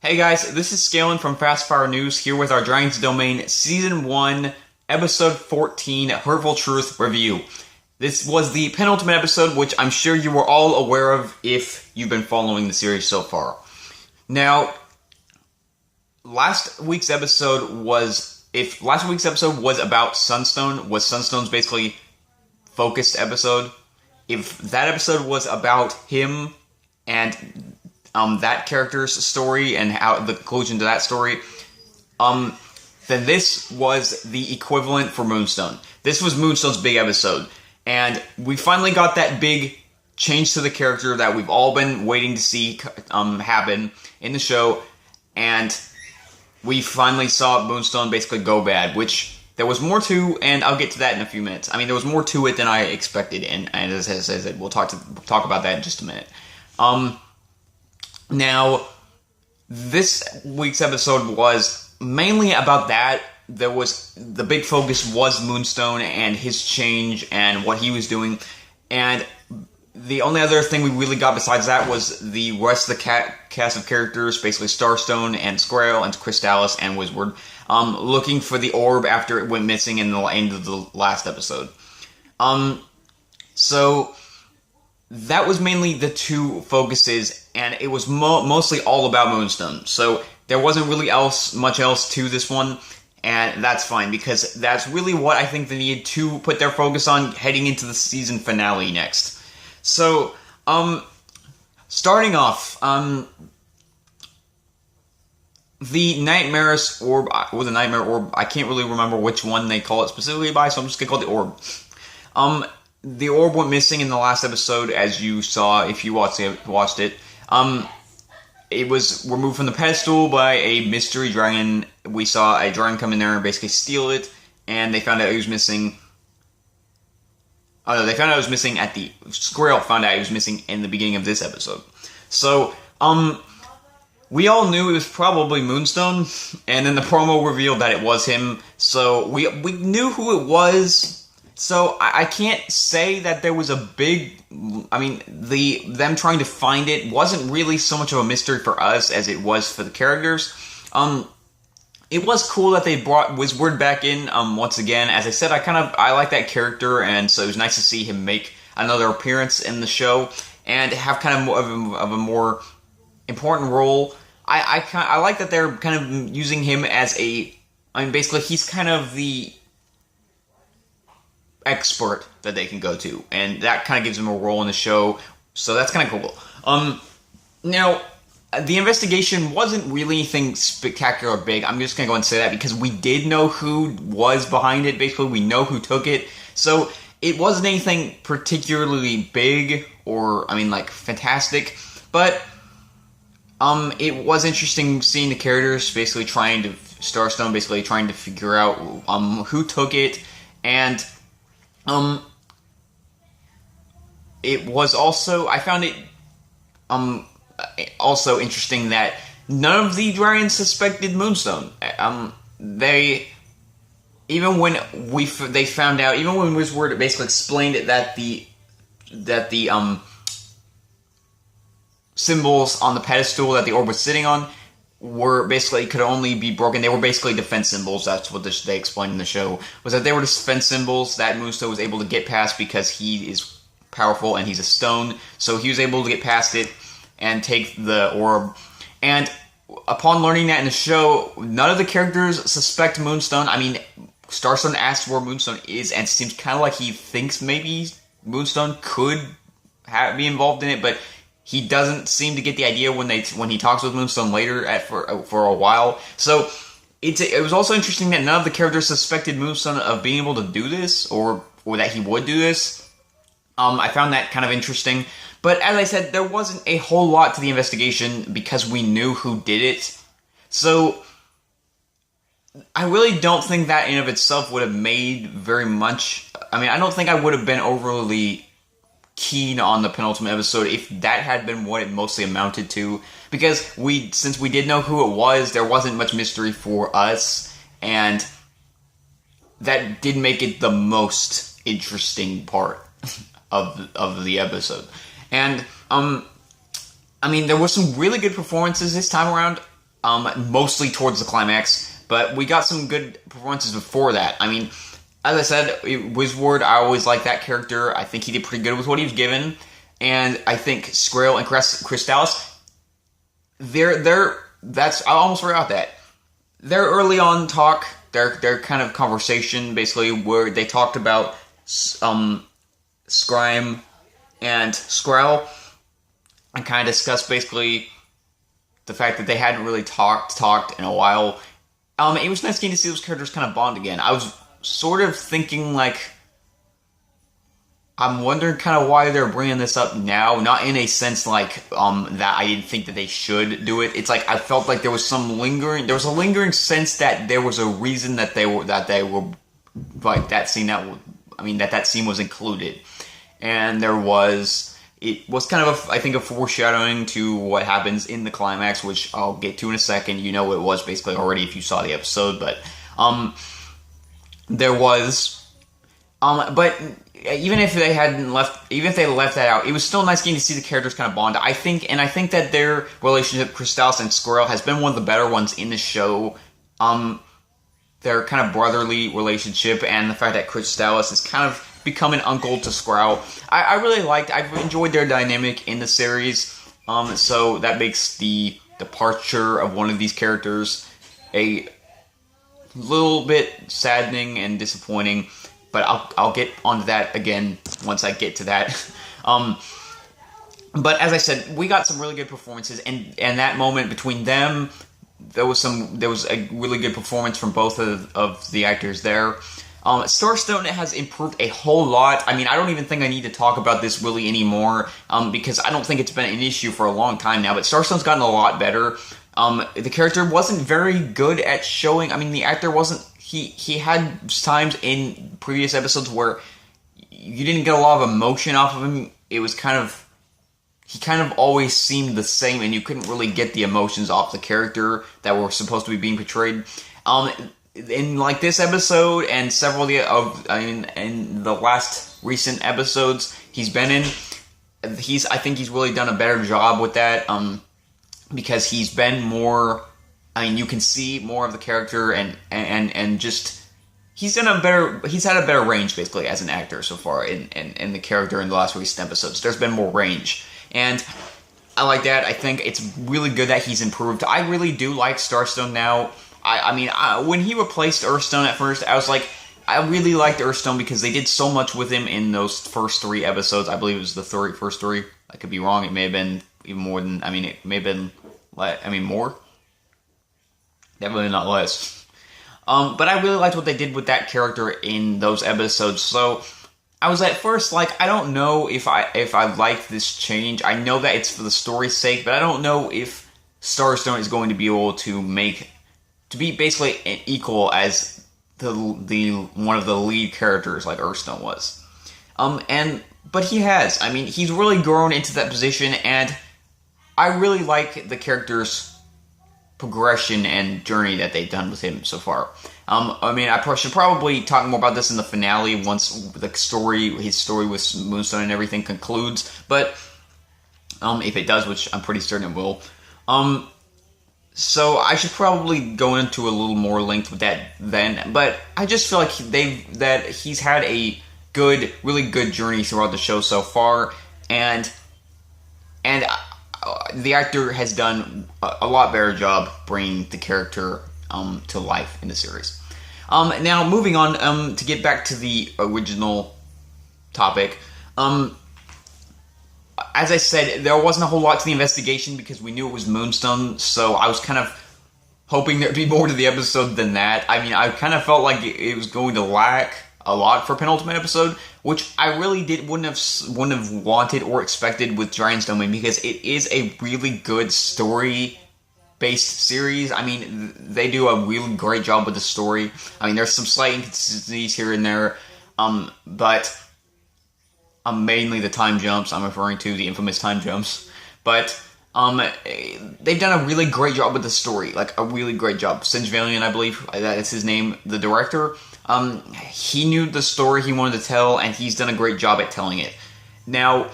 Hey guys, this is Scalen from Fast Fire News here with our Dragon's Domain Season 1, Episode 14, Hurtful Truth Review. This was the penultimate episode, which I'm sure you were all aware of if you've been following the series so far. Now, last week's episode was about Sunstone, was Sunstone's basically focused episode. If that episode was about him and that character's story and how the conclusion to that story, then this was the equivalent for Moonstone. This was Moonstone's big episode, and we finally got that big change to the character that we've all been waiting to see happen in the show, and we finally saw Moonstone basically go bad, which there was more to, and I'll get to that in a few minutes. I mean, there was more to it than I expected, and as I said, we'll talk about that in just a minute. Now, this week's episode was mainly about that. The big focus was Moonstone and his change and what he was doing, and the only other thing we really got besides that was the rest of the cast of characters, basically Starstone and Squirrel and Crystallis and Wizward, looking for the orb after it went missing in the end of the last episode. So that was mainly the two focuses, and it was mostly all about Moonstone. So there wasn't really much else to this one, and that's fine, because that's really what I think they needed to put their focus on heading into the season finale next. So, starting off, the Nightmare's Orb, or the Nightmare Orb, I can't really remember which one they call it specifically by, so I'm just gonna call it the Orb. The orb went missing in the last episode, as you saw if you watched it. It was removed from the pedestal by a mystery dragon. We saw a dragon come in there and basically steal it, and they found out it was missing. Oh no, they found out it was missing at the... Squirrel found out it was missing in the beginning of this episode. So, we all knew it was probably Moonstone, and then the promo revealed that it was him, so we knew who it was. So, I can't say that there was a big... I mean, them trying to find it wasn't really so much of a mystery for us as it was for the characters. It was cool that they brought Wizward back in once again. As I said, I like that character, and so it was nice to see him make another appearance in the show and have kind of more of a more important role. I like that they're kind of using him as a... I mean, basically, he's kind of the expert that they can go to, and that kind of gives him a role in the show, so that's kind of cool. Now, the investigation wasn't really anything spectacular or big. I'm just gonna go and say that because we did know who was behind it. Basically, we know who took it, so it wasn't anything particularly big or, I mean, like, fantastic, but it was interesting seeing the characters basically Starstone basically trying to figure out who took it, and it was also, I found it also interesting that none of the dragons suspected Moonstone. Even when Wizward basically explained it that the symbols on the pedestal that the orb was sitting on were basically, could only be broken. They were basically defense symbols. That's what they explained in the show, was that they were defense symbols that Moonstone was able to get past because he is powerful and he's a stone. So he was able to get past it and take the orb. And upon learning that in the show, none of the characters suspect Moonstone. I mean, Starstone asks where Moonstone is, and it seems kind of like he thinks maybe Moonstone could be involved in it, but he doesn't seem to get the idea when he talks with Moonstone later for a while. So it was also interesting that none of the characters suspected Moonstone of being able to do this, or that he would do this. I found that kind of interesting. But as I said, there wasn't a whole lot to the investigation because we knew who did it. So I really don't think that in of itself would have made very much. I mean, I don't think I would have been overly keen on the penultimate episode if that had been what it mostly amounted to, because since we did know who it was, there wasn't much mystery for us, and that did make it the most interesting part of the episode. And I mean, there were some really good performances this time around. mostly towards the climax, but we got some good performances before that. I mean, as I said, Wizward, I always liked that character. I think he did pretty good with what he was given, and I think Skrill and Crystallis, I almost forgot that. Their early on talk, their kind of conversation, basically, where they talked about Scrime and Skrull, and kind of discussed basically the fact that they hadn't really talked in a while. It was nice getting to see those characters kind of bond again. I was sort of thinking, like, I'm wondering kind of why they're bringing this up now. Not in a sense like that I didn't think that they should do it. It's like I felt like there was a lingering sense that there was a reason that they were like that scene that scene was included, and it was kind of I think a foreshadowing to what happens in the climax, which I'll get to in a second. You know, it was basically already if you saw the episode, but there was but even if they left that out, it was still nice getting to see the characters kind of bond. I think that their relationship, Crystallis and Squirrel, has been one of the better ones in the show. Their kind of brotherly relationship, and the fact that Crystallis is kind of become an uncle to Squirrel. I've enjoyed their dynamic in the series. So that makes the departure of one of these characters a little bit saddening and disappointing. But I'll get onto that again once I get to that. But as I said, we got some really good performances, and that moment between them, there was a really good performance from both of the actors there. Starstone has improved a whole lot. I mean, I don't even think I need to talk about this really anymore, because I don't think it's been an issue for a long time now. But Starstone's gotten a lot better. The character wasn't very good at showing. I mean, the actor wasn't. He had times in previous episodes where you didn't get a lot of emotion off of him. It was he kind of always seemed the same, and you couldn't really get the emotions off the character that were supposed to be being portrayed. In like this episode and several in the last recent episodes he's been in, I think he's really done a better job with that. Because he's been more. I mean, you can see more of the character, and just he's had a better range basically as an actor so far in the character in the last recent episodes. There's been more range, and I like that. I think it's really good that he's improved. I really do like Starstone now. I mean, when he replaced Earthstone at first, I was like, I really liked Earthstone because they did so much with him in those first 3 episodes. I believe it was the first 3. I could be wrong. It may have been even more than. I mean, it may have been. More. Definitely not less. But I really liked what they did with that character in those episodes. So I was at first like, I don't know if I like this change. I know that it's for the story's sake, but I don't know if Starstone is going to be able to be basically an equal as the one of the lead characters like Earthstone was. But he has. I mean, he's really grown into that position, and I really like the character's progression and journey that they've done with him so far. I mean, I should probably talk more about this in the finale once his story with Moonstone and everything concludes. But if it does, which I'm pretty certain it will. So I should probably go into a little more length with that then. But I just feel like he's had a really good journey throughout the show so far, and the actor has done a lot better job bringing the character to life in the series. Now, moving on to get back to the original topic. As I said, there wasn't a whole lot to the investigation because we knew it was Moonstone, so I was kind of hoping there'd be more to the episode than that. I mean, I kind of felt like it was going to lack a lot for Penultimate episode, which I really wouldn't have wanted or expected with Dragon's Domain, because it is a really good story-based series. I mean, they do a really great job with the story. I mean, there's some slight inconsistencies here and there, but mainly the time jumps. I'm referring to the infamous time jumps, but they've done a really great job with the story, like a really great job. Singe Valiant, I believe that's his name, the director. He knew the story he wanted to tell, and he's done a great job at telling it. Now,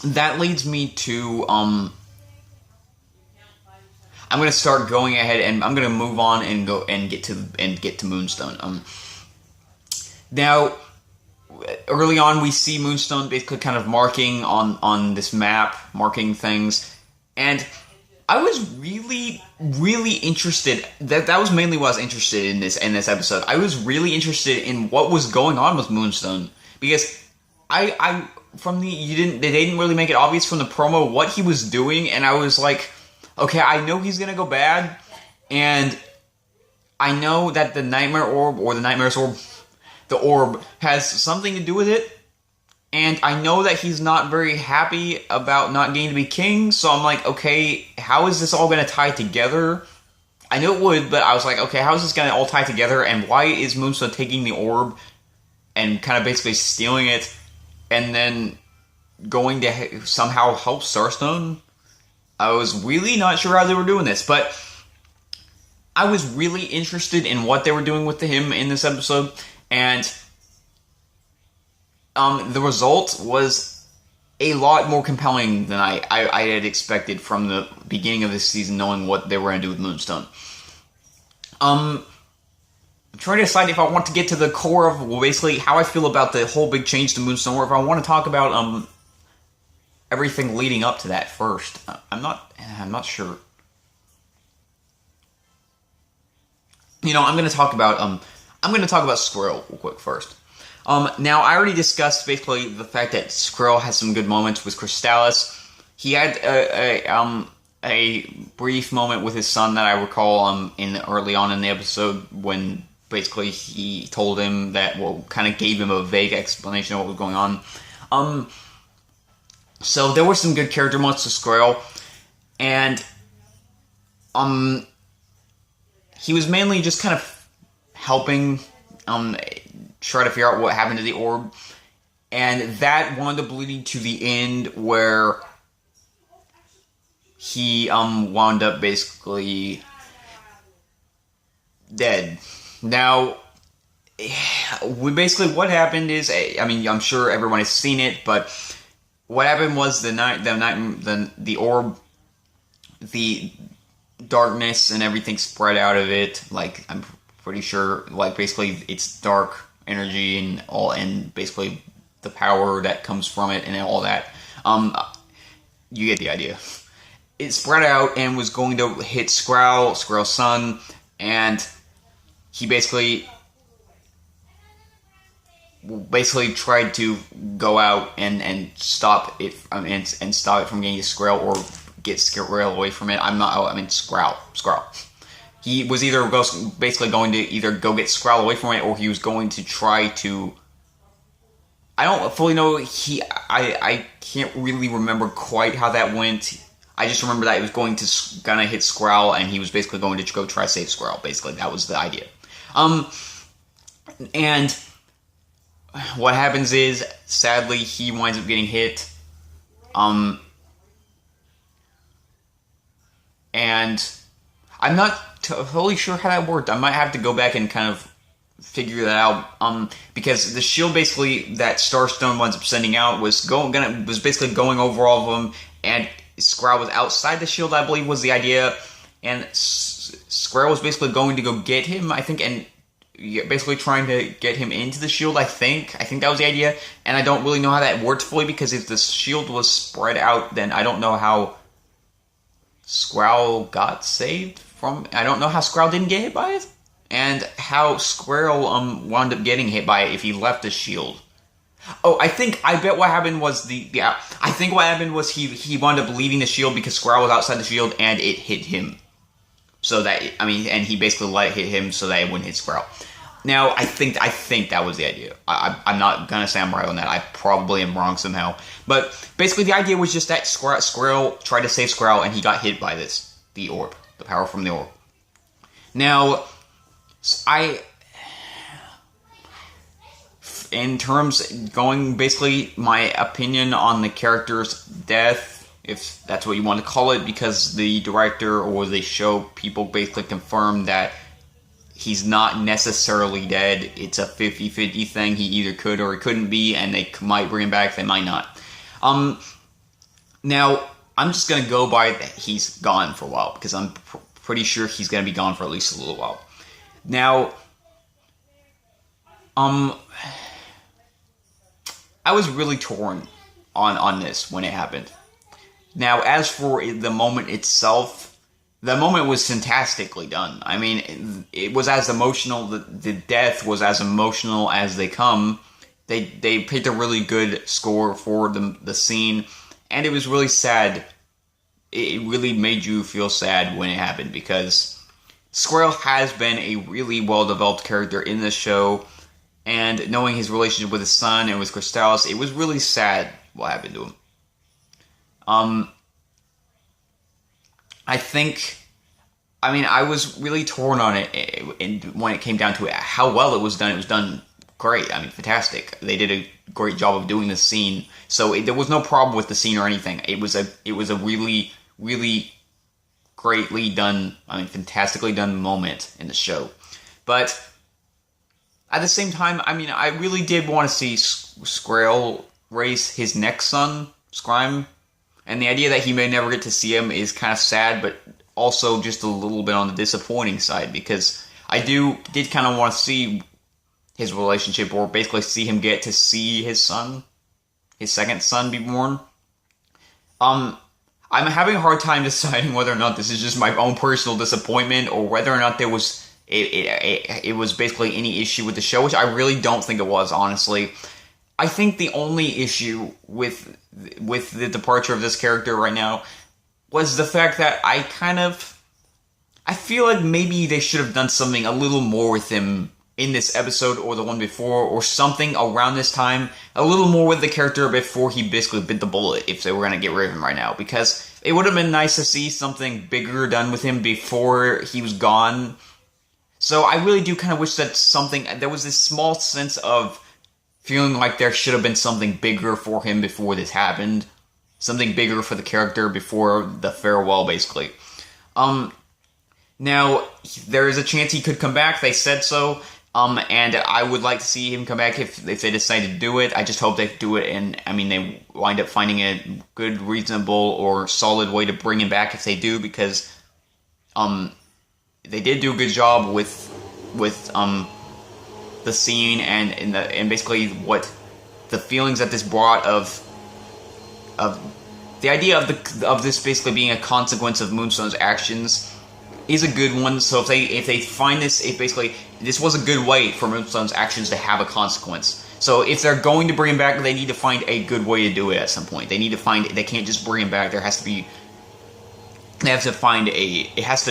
that leads me to I'm going to start going ahead, and I'm going to move on and get to Moonstone. Now, early on, we see Moonstone basically kind of marking on this map, marking things, and I was really, really interested. That was mainly what I was interested in this episode. I was really interested in what was going on with Moonstone, because they didn't really make it obvious from the promo what he was doing, and I was like, okay, I know he's gonna go bad, and I know that the Nightmare Orb, or the Nightmare's Orb, the orb, has something to do with it, and I know that he's not very happy about not getting to be king, so I'm like, okay, how is this all gonna tie together? I knew it would, but I was like, okay, how is this gonna all tie together, and why is Moonstone taking the orb and kind of basically stealing it, and then going to somehow help Starstone? I was really not sure how they were doing this, but I was really interested in what they were doing with him in this episode, and the result was a lot more compelling than I had expected from the beginning of this season, knowing what they were going to do with Moonstone. I'm trying to decide if I want to get to the core of, well, basically how I feel about the whole big change to Moonstone, or if I want to talk about everything leading up to that first. I'm not sure. You know, I'm going to talk about Squirrel real quick first. Now, I already discussed basically the fact that Squirrel has some good moments with Crystallis. He had a brief moment with his son that I recall early on in the episode, when basically he told him that, well, kind of gave him a vague explanation of what was going on. So there were some good character moments to Squirrel, and he was mainly just kind of helping try to figure out what happened to the orb, and that wound up leading to the end where he wound up basically dead. Now, what happened is, I mean, I'm sure everyone has seen it, but what happened was the orb, the darkness and everything spread out of it. Like, I'm pretty sure, like, basically it's dark energy and all, and basically the power that comes from it and all that. You get the idea. It spread out and was going to hit Squirrel's son, and he basically tried to go out and stop it, and stop it from getting to Squirrel, or get Squirrel away from it. Squirrel. He was basically going to either go get Squirrel away from it, or he was going to try to. I don't fully know. I can't really remember quite how that went. I just remember that it was gonna hit Squirrel, and he was basically going to go try to save Squirrel. Basically, that was the idea. And what happens is, sadly, he winds up getting hit. And I'm not totally sure how that worked. I might have to go back and kind of figure that out. Because the shield basically that Starstone winds up sending out was basically going over all of them, and Squirrel was outside the shield, I believe was the idea, and Squirrel was basically going to go get him, I think, and basically trying to get him into the shield, I think that was the idea, and I don't really know how that worked fully, because if the shield was spread out, then I don't know how Squirrel got saved from. I don't know how Squirrel didn't get hit by it, and how Squirrel wound up getting hit by it if he left the shield. Oh, I bet what happened was he wound up leaving the shield because Squirrel was outside the shield and it hit him. So that, and he basically let it hit him so that it wouldn't hit Squirrel. Now, I think that was the idea. I'm not gonna say I'm right on that. I probably am wrong somehow. But basically, the idea was just that Squirrel tried to save Squirrel, and he got hit by the orb, the power from the orb. Now, in terms, going basically my opinion on the character's death, if that's what you want to call it, because the director or the show people basically confirmed that he's not necessarily dead. It's a 50-50 thing. He either could or he couldn't be, and they might bring him back, they might not. Now, I'm just gonna go by that he's gone for a while, because I'm pretty sure he's gonna be gone for at least a little while. Now, I was really torn on this when it happened. Now, as for the moment itself, the moment was fantastically done. I mean, it was as emotional, the death was as emotional as they come. They picked a really good score for the scene, and it was really sad. It really made you feel sad when it happened, because Squirrel has been a really well-developed character in this show, and knowing his relationship with his son and with Crystallis, it was really sad what happened to him. I was really torn on it, and when it came down to it, how well it was done great. I mean, fantastic. They did a great job of doing the scene, so there was no problem with the scene or anything. It was a really, really greatly done, fantastically done moment in the show. But at the same time, I really did want to see Squirrel raise his next son, Scrime, and the idea that he may never get to see him is kind of sad, but also just a little bit on the disappointing side, because I did kind of want to see his relationship, or basically see him get to see his son, his second son, be born. I'm having a hard time deciding whether or not this is just my own personal disappointment, or whether or not there was it was basically any issue with the show, which I really don't think it was, honestly. I think the only issue with the departure of this character right now was the fact that I feel like maybe they should have done something a little more with him in this episode, or the one before, or something around this time, a little more with the character before he basically bit the bullet, if they were going to get rid of him right now, because it would have been nice to see something bigger done with him before he was gone. So I really do kind of wish that there was this small sense of feeling like there should have been something bigger for him before this happened. Something bigger for the character before the farewell, basically. Now, there is a chance he could come back, they said so, and I would like to see him come back if they decide to do it. I just hope they do it, and, they wind up finding a good, reasonable, or solid way to bring him back if they do, because, they did do a good job with the scene and basically what the feelings that this brought of the idea of this basically being a consequence of Moonstone's actions is a good one. So if they find this, this was a good way for Moonstone's actions to have a consequence. So if they're going to bring him back, they need to find a good way to do it at some point. They can't just bring him back. It has to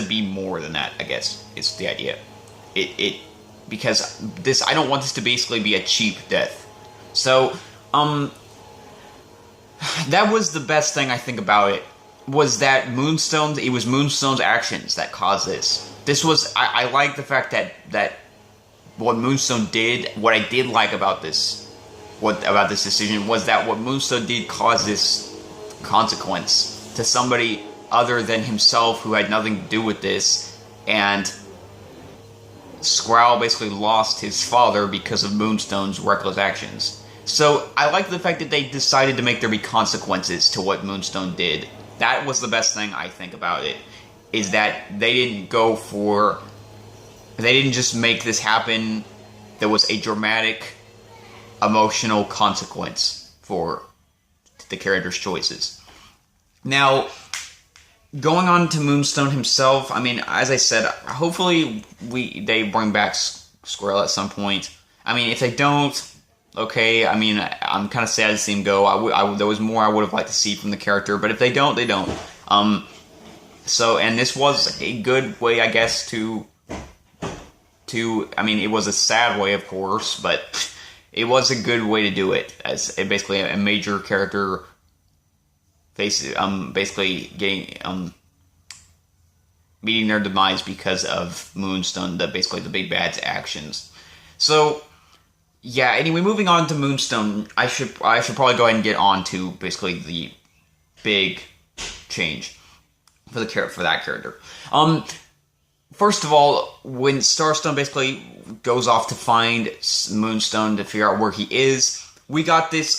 be more than that, I guess, is the idea. Because I don't want this to basically be a cheap death. So, that was the best thing I think about it, was that it was Moonstone's actions that caused this. I like the fact that what Moonstone did, what I did like about this decision, was that what Moonstone did caused this consequence to somebody other than himself, who had nothing to do with this, and Squirrel basically lost his father because of Moonstone's reckless actions. So I like the fact that they decided to make there be consequences to what Moonstone did. That was the best thing I think about it, is that they didn't just make this happen. There was a dramatic, emotional consequence for the character's choices. Now, going on to Moonstone himself, as I said, hopefully they bring back Squirrel at some point. If they don't, okay, I'm kind of sad to see him go. There was more I would have liked to see from the character, but if they don't, they don't. And this was a good way, I guess, it was a sad way, of course, but it was a good way to do it, as basically a major character basically getting meeting their demise because of Moonstone, basically the big bad's actions. So yeah, anyway, moving on to Moonstone, I should probably go ahead and get on to basically the big change for that character. First of all, when Starstone basically goes off to find Moonstone to figure out where he is, we got this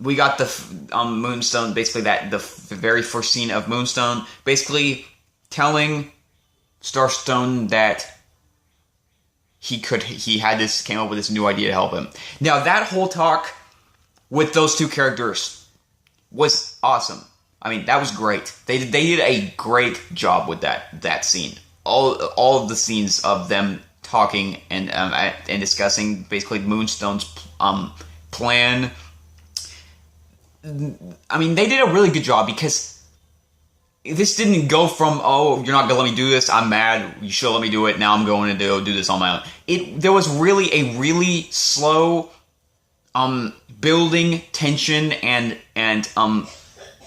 we got the Moonstone, basically the very first scene of Moonstone, basically telling Starstone that he came up with this new idea to help him. Now, that whole talk with those two characters was awesome. I mean, that was great. They did a great job with that scene. All of the scenes of them talking and discussing basically Moonstone's plan. I mean, they did a really good job, because this didn't go from, oh, you're not going to let me do this, I'm mad, you should let me do it, now I'm going to do this on my own. There was really a really slow building tension and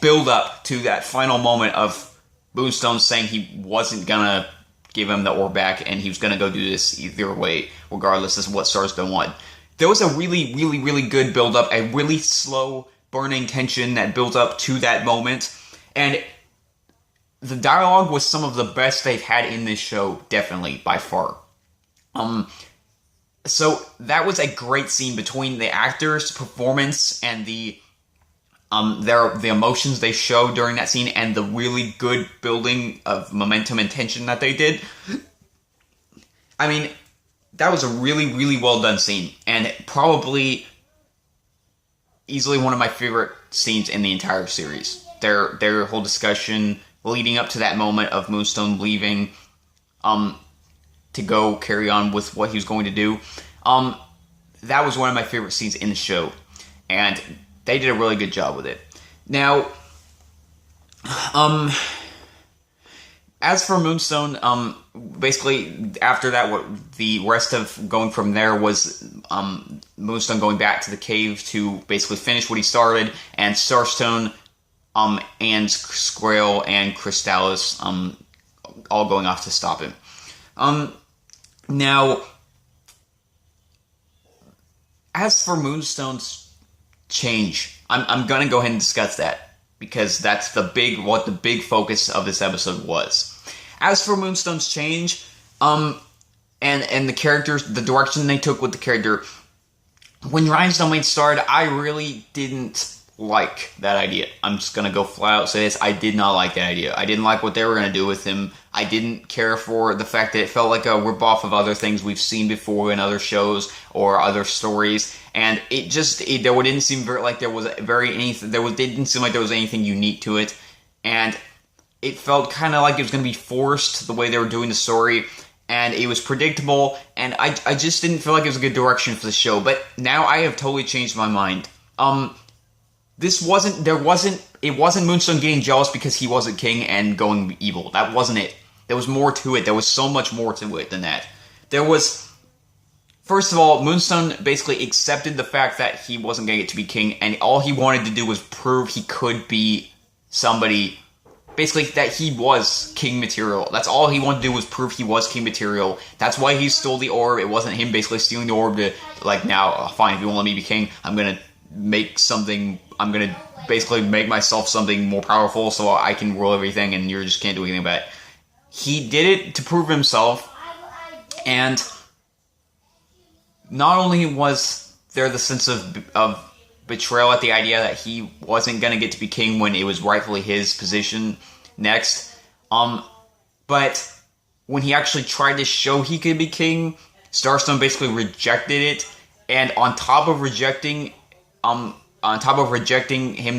build up to that final moment of Moonstone saying he wasn't going to give him the orb back, and he was going to go do this either way, regardless of what Starstone wanted. There was a really, really, really good build up, a really slow burning tension that built up to that moment, and the dialogue was some of the best they've had in this show, definitely, by far. So that was a great scene between the actors' performance and the emotions they showed during that scene, and the really good building of momentum and tension that they did. I mean, that was a really, really well done scene, and probably easily one of my favorite scenes in the entire series. Their whole discussion leading up to that moment of Moonstone leaving to go carry on with what he was going to do. That was one of my favorite scenes in the show, and they did a really good job with it. Now, as for Moonstone, basically after that, what the rest of going from there was Moonstone going back to the cave to basically finish what he started, and Starstone and Squirrel and Crystallis all going off to stop him. Now, as for Moonstone's change, I'm gonna go ahead and discuss that, because that's what the big focus of this episode was. As for Moonstone's change, and the characters, the direction they took with the character, when Rhine's Domain started, I really didn't like that idea. I'm just gonna go flat out say this. I did not like that idea. I didn't like what they were gonna do with him. I didn't care for the fact that it felt like a ripoff of other things we've seen before in other shows or other stories, and it didn't seem like there was didn't seem like there was anything unique to it, and it felt kind of like it was going to be forced the way they were doing the story, and it was predictable, and I just didn't feel like it was a good direction for the show. But now I have totally changed my mind. It wasn't Moonstone getting jealous because he wasn't king and going evil. That wasn't it. There was more to it. There was so much more to it than that. There was, first of all, Moonstone basically accepted the fact that he wasn't going to get to be king, and all he wanted to do was prove he could be somebody, basically that he was king material. That's all he wanted to do, was prove he was king material. That's why he stole the orb. It wasn't him basically stealing the orb to, like, now, fine, if you won't let me be king, I'm going to basically make myself something more powerful so I can rule everything and you just can't do anything about it. He did it to prove himself, and not only was there the sense of betrayal at the idea that he wasn't going to get to be king when it was rightfully his position next, but when he actually tried to show he could be king, Starstone basically rejected it, and on top of rejecting him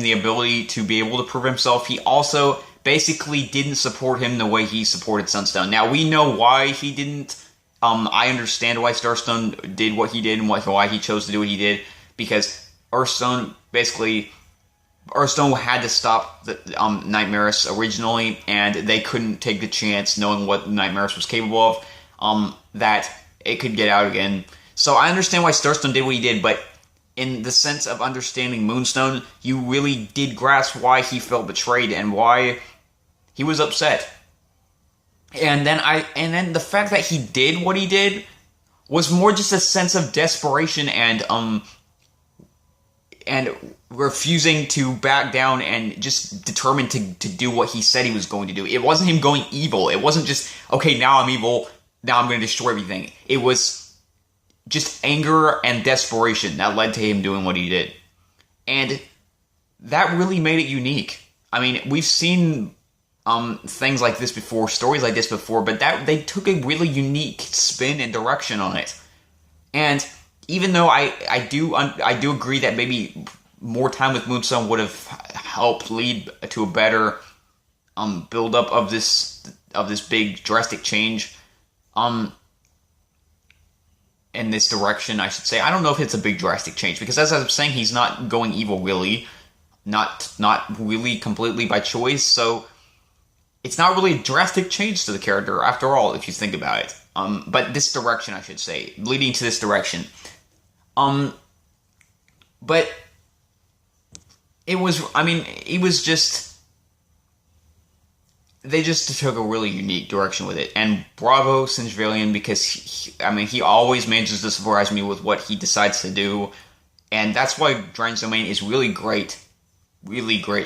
the ability to be able to prove himself, he also basically didn't support him the way he supported Sunstone. Now, we know why he didn't. I understand why Starstone did what he did and why he chose to do what he did, because Earthstone had to stop the Nightmares originally, and they couldn't take the chance, knowing what Nightmares was capable of, that it could get out again. So I understand why Starstone did what he did, but in the sense of understanding Moonstone, you really did grasp why he felt betrayed and why he was upset. And then the fact that he did what he did was more just a sense of desperation and refusing to back down and just determined to do what he said he was going to do. It wasn't him going evil. It wasn't just, okay, now I'm evil, now I'm going to destroy everything. It was just anger and desperation that led to him doing what he did. And that really made it unique. I mean, we've seen things like this before, stories like this before, but they took a really unique spin and direction on it. And even though I do agree that maybe more time with Moonstone would have helped lead to a better build up of this big drastic change in this direction, I should say. I don't know if it's a big drastic change, because as I was saying, he's not going evil really, not really completely by choice, so it's not really a drastic change to the character after all, if you think about it. But this direction, I should say, leading to this direction. But it was just, they just took a really unique direction with it. And bravo, Sinjvalian, because he always manages to surprise me with what he decides to do. And that's why Dragon's Domain is really great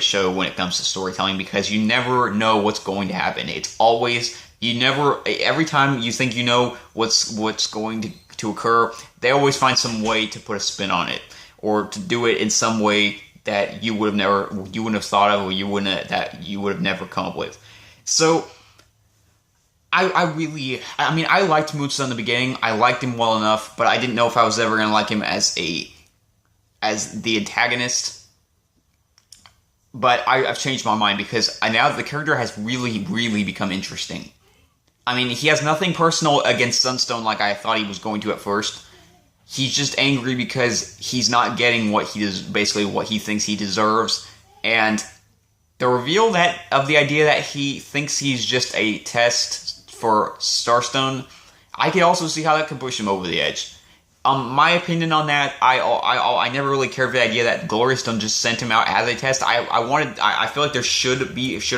show when it comes to storytelling, because you never know what's going to happen. It's always, every time you think you know what's going to occur, they always find some way to put a spin on it, or to do it in some way that you wouldn't have thought of, or you would have never come up with. So, I liked Moonstone in the beginning. I liked him well enough, but I didn't know if I was ever going to like him as the antagonist. But I've changed my mind, because now the character has really, really become interesting. I mean, he has nothing personal against Sunstone like I thought he was going to at first. He's just angry because he's not getting what he thinks he deserves. And the reveal of the idea that he thinks he's just a test for Starstone, I can also see how that could push him over the edge. My opinion on that, I never really cared for the idea that Glorious-Stone just sent him out as a test. I feel like there should have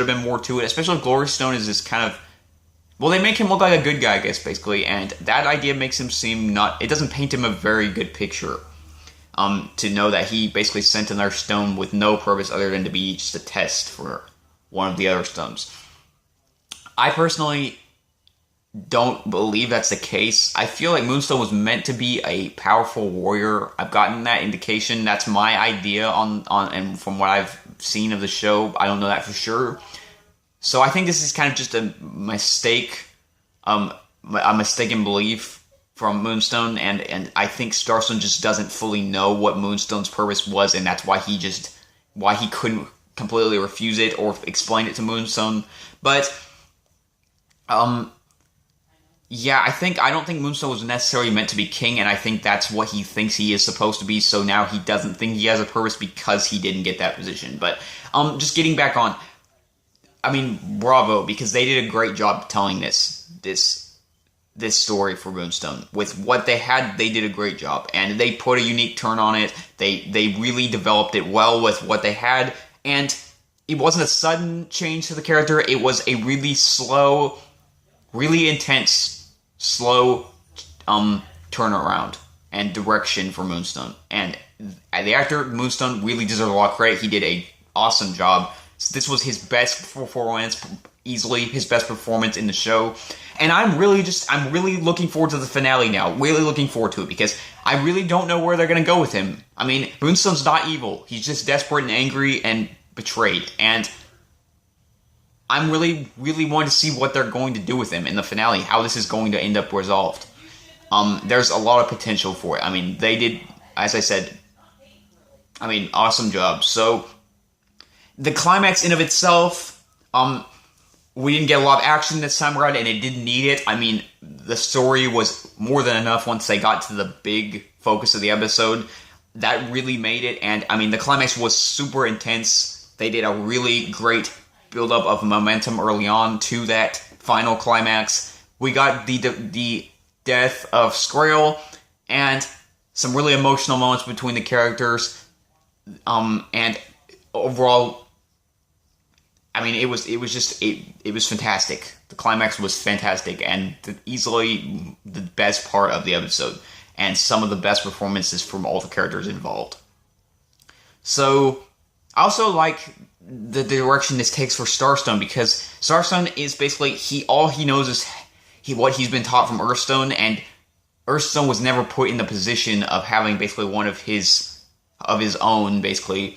been more to it, especially if Glorious-Stone is this kind of, well, they make him look like a good guy, I guess, basically, and that idea makes him seem it doesn't paint him a very good picture. To know that he basically sent another stone with no purpose other than to be just a test for one of the other stones. I personally don't believe that's the case. I feel like Moonstone was meant to be a powerful warrior. I've gotten that indication. That's my idea on and from what I've seen of the show, I don't know that for sure. So I think this is kind of just a mistake, a mistaken belief from Moonstone, and I think Starstone just doesn't fully know what Moonstone's purpose was, and that's why he couldn't completely refuse it or explain it to Moonstone. But yeah, I don't think Moonstone was necessarily meant to be king, and I think that's what he thinks he is supposed to be, so now he doesn't think he has a purpose because he didn't get that position. But just getting back on, bravo, because they did a great job telling this story for Moonstone. With what they had, they did a great job, and they put a unique turn on it. They really developed it well with what they had, and it wasn't a sudden change to the character. It was a really slow, really intense, slow turnaround and direction for Moonstone. And the actor Moonstone really deserves a lot of credit. He did an awesome job. This was his best performance, easily his best performance in the show. And I'm really looking forward to the finale now. Really looking forward to it, because I really don't know where they're going to go with him. I mean, Moonstone's not evil. He's just desperate and angry and betrayed. And I'm really, really wanting to see what they're going to do with him in the finale, how this is going to end up resolved. There's a lot of potential for it. I mean, they did, as I said, awesome job. So, the climax in of itself, we didn't get a lot of action this time around, and it didn't need it. I mean, the story was more than enough once they got to the big focus of the episode. That really made it, and, the climax was super intense. They did a really great build-up of momentum early on to that final climax. We got the death of Skrail, and some really emotional moments between the characters, and overall, it was fantastic. The climax was fantastic, and easily the best part of the episode, and some of the best performances from all the characters involved. So, I also like the direction this takes for Starstone, because Starstone is basically, all he knows is what he's been taught from Earthstone, and Earthstone was never put in the position of having basically one of his of his own, basically,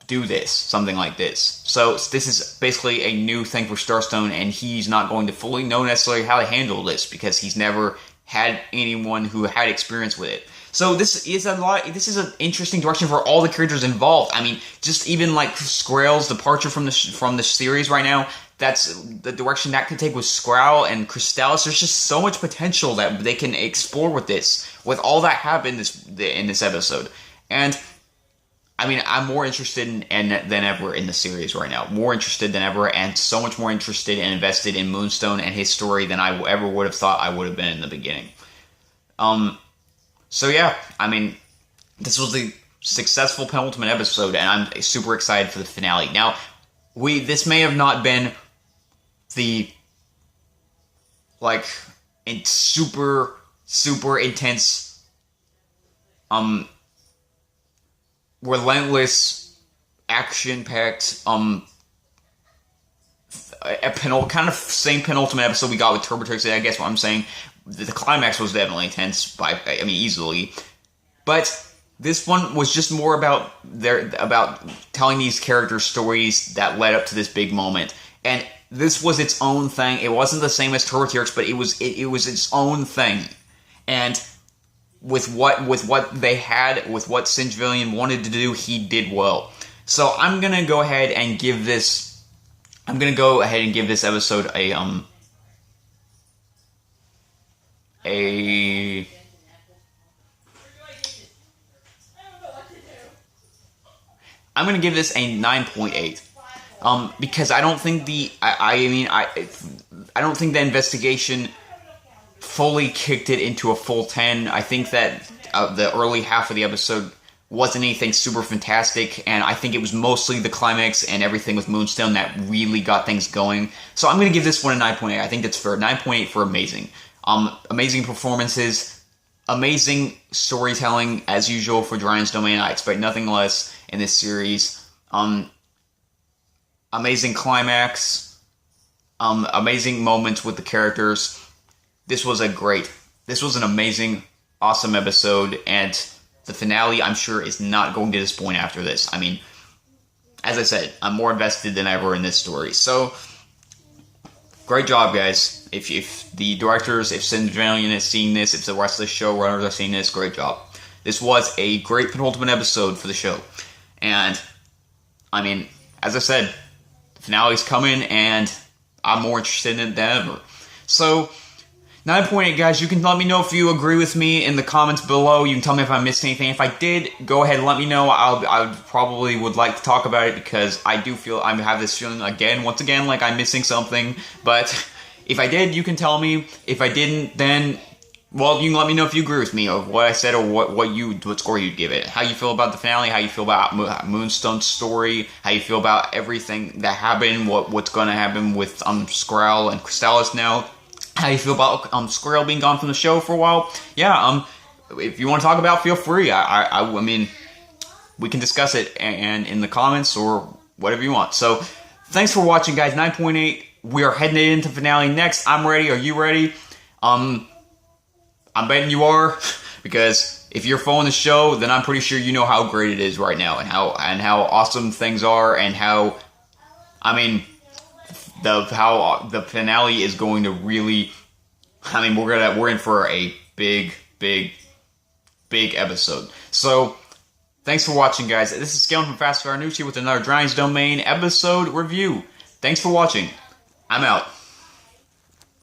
do this, something like this. So this is basically a new thing for Starstone, and he's not going to fully know necessarily how to handle this because he's never had anyone who had experience with it. So this is an interesting direction for all the characters involved. I mean, just even like Skrell's departure from the series right now, that's the direction that could take with Skrull and Crystallis. There's just so much potential that they can explore with this, with all that happened in this episode. And I mean, I'm more interested than ever in the series right now. More interested than ever, and so much more interested and invested in Moonstone and his story than I ever would have thought I would have been in the beginning. So yeah, I mean, this was a successful penultimate episode, and I'm super excited for the finale. Now, this may have not been the, like, super intense, relentless, action-packed, kind of same penultimate episode we got with Turbo Trixie. I guess what I'm saying, the climax was definitely intense, easily. But this one was just more about telling these characters stories that led up to this big moment, and this was its own thing. It wasn't the same as Turbo Trixie, but it was its own thing, and with what they had, with what Singe Villian wanted to do, he did well. So I'm gonna go ahead and give this episode I'm gonna give this a 9.8. Because I don't think I don't think the investigation fully kicked it into a full 10. I think that the early half of the episode wasn't anything super fantastic, and I think it was mostly the climax and everything with Moonstone that really got things going. So I'm going to give this one a 9.8. I think that's fair. 9.8 for amazing. Amazing performances, amazing storytelling, as usual for Dryan's Domain. I expect nothing less in this series. Amazing climax, amazing moments with the characters. This was an amazing, awesome episode, and the finale, I'm sure, is not going to disappoint after this. I mean, as I said, I'm more invested than ever in this story. So, great job, guys. If the directors, if Singe Villian is seeing this, if the rest of the showrunners are seeing this, great job. This was a great penultimate episode for the show. And, I mean, as I said, the finale's coming, and I'm more interested in it than ever. So, 9.8, guys. You can let me know if you agree with me in the comments below. You can tell me if I missed anything. If I did, go ahead and let me know. I probably would like to talk about it because I do feel I have this feeling once again, like I'm missing something. But if I did, you can tell me. If I didn't, then, well, you can let me know if you agree with me of what I said or what score you'd give it. How you feel about the finale, how you feel about Moonstone's story, how you feel about everything that happened, what's going to happen with Skrull and Crystallis now. How you feel about Skrull being gone from the show for a while? Yeah, if you want to talk about it, feel free. I mean, we can discuss it and in the comments or whatever you want. So, thanks for watching, guys. 9.8. We are heading into finale next. I'm ready. Are you ready? I'm betting you are, because if you're following the show, then I'm pretty sure you know how great it is right now, and how awesome things are, and how, I mean, how the finale is going to really, I mean, we're in for a big episode. So, thanks for watching, guys. This is Skeleton from Fast Fire News here with another Dryan's Domain episode review. Thanks for watching. I'm out.